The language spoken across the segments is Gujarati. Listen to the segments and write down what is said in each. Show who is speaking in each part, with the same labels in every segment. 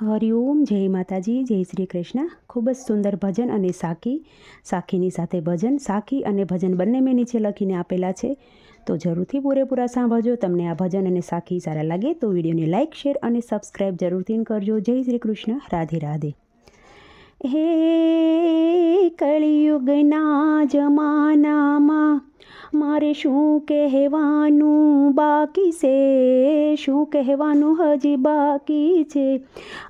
Speaker 1: હરિઓમ, જય માતાજી, જય શ્રી કૃષ્ણ। ખૂબ જ સુંદર ભજન અને સાખીની સાથે ભજન, સાખી અને ભજન બંને મેં નીચે લખીને આપેલા છે, તો જરૂરથી પૂરેપૂરા સાંભળજો। તમને આ ભજન અને સાખી સારા લાગે તો વિડીયોને લાઇક, શેર અને સબસ્ક્રાઈબ જરૂરથી કરજો। જય શ્રી કૃષ્ણ, રાધે રાધે। હે કળિયુગના જમાનામાં મારે શું કહેવાનું બાકી છે, શું કહેવાનું હજી બાકી છે।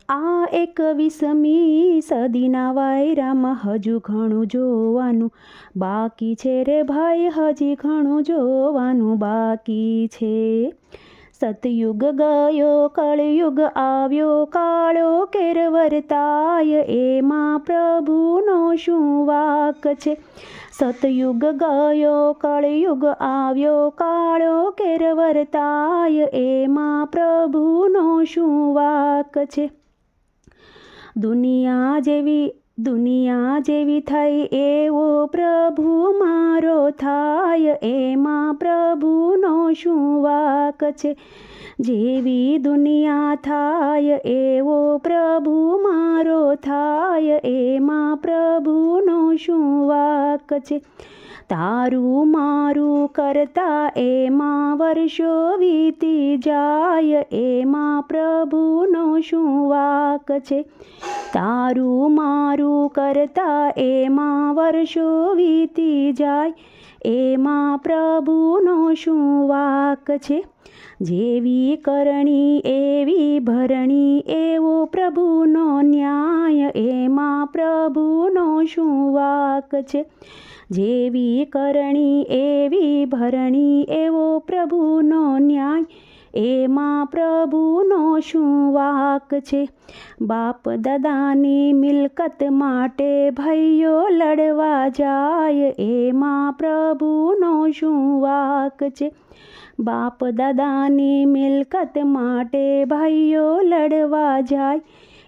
Speaker 1: આ 21મી સદીના વાયરામાં હજુ ઘણું જોવાનું બાકી છે રે ભાઈ, હજી ઘણું જોવાનું બાકી છે। સતયુગ ગયો, કળયુગ આવ્યો, કાળો કેર વર્તાય, એમાં પ્રભુનો શું વાક છે। સતયુગ ગયો, કળયુગ આવ્યો, કાળો કેર વર્તાય, એમાં પ્રભુનો શું વાક છે। દુનિયા જેવી થઈ એવો પ્રભુ મારો થાય, એમાં પ્રભુનો શું વાક છે। જેવી દુનિયા થાય એવો પ્રભુ મારો થાય, એમાં પ્રભુનો શું વાક છે। તારું મારું કરતા એમાં વર્ષો વીતી જાય, એમાં પ્રભુનો શું વાક છે। તારું મારું કરતા એમાં વર્ષો વીતી જાય, એમાં પ્રભુનો શું વાક છે। જેવી કરણી એવી ભરણી, એવો પ્રભુનો ન્યાય, એમાં પ્રભુનો શું વાક છે। જેવી કરણી એવી ભરણી, એવો પ્રભુનો ન્યાય, એમાં પ્રભુનો શું વાક છે। બાપ દાદાની મિલકત માટે ભાઈઓ લડવા જાય, એમાં પ્રભુનો શું વાક છે। બાપ દાદાની મિલકત માટે ભાઈઓ લડવા જાય,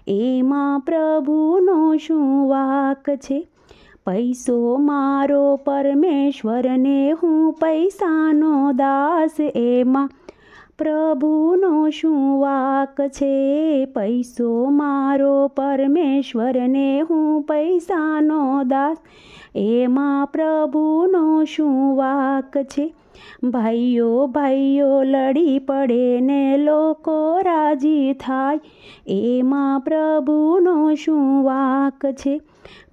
Speaker 1: એમાં પ્રભુનો શું વાક છે। પૈસો મારો પરમેશ્વરને, હું પૈસાનો દાસ, એમાં પ્રભુનો શું વાક છે। પૈસો મારો પરમેશ્વરને, હું પૈસાનો દાસ, એમાં પ્રભુનો શું વાક છે। ભાઈઓ લડી પડે ને લોકો રાજી થાય, એમાં પ્રભુનો શું વાક છે।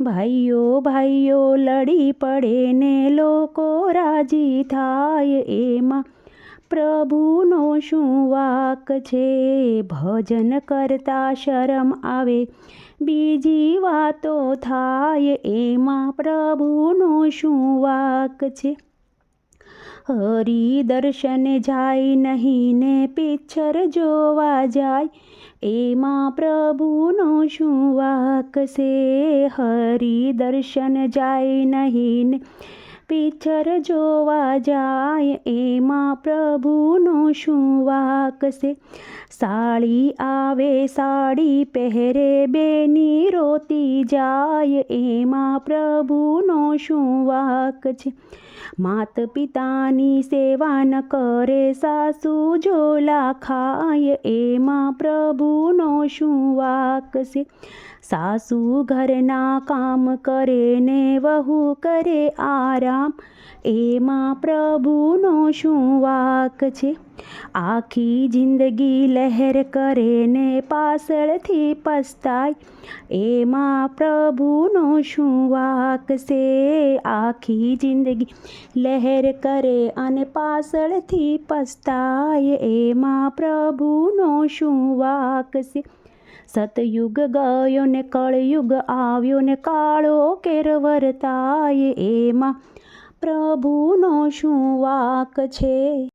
Speaker 1: ભાઈઓ લડી પડે ને લોકો રાજી થાય, એમાં પ્રભુનો શું વાક છે। ભજન કરતા શરમ આવે, બીજી વાતો થાય, એમાં પ્રભુનો શું વાક છે। હરિ દર્શન જાય નહીં ને પિક્ચર જોવા જાય, એમાં પ્રભુનો શું વાક છે। હરિ દર્શન જાય નહીં ને પિક્ચર જોવા જાય, એમાં પ્રભુનો શું વાક છે। સાળી આવે સાડી પહેરે, બેની રોતી જાય, એમાં પ્રભુનો શું વાક છે। માત પિતાની સેવા ન કરે, સાસુ ઝોલા ખાય, એમાં પ્રભુનો શું વાક છે। સાસુ ઘરના કામ કરે ને વહુ કરે આરામ, એમાં પ્રભુનો શું વાક છે। આખી જિંદગી લહેર કરે ને પાછળથી પસ્તાય, એમાં પ્રભુનો શું વાક છે। આખી જિંદગી લહેર કરે અને પાછળથી પસ્તાય, એમાં પ્રભુનો શું વાક છે। સતયુગ ગયો ને કળયુગ આવ્યો ને કાળો કેર વર્તાય, એમાં પ્રભુનો શું વાક છે।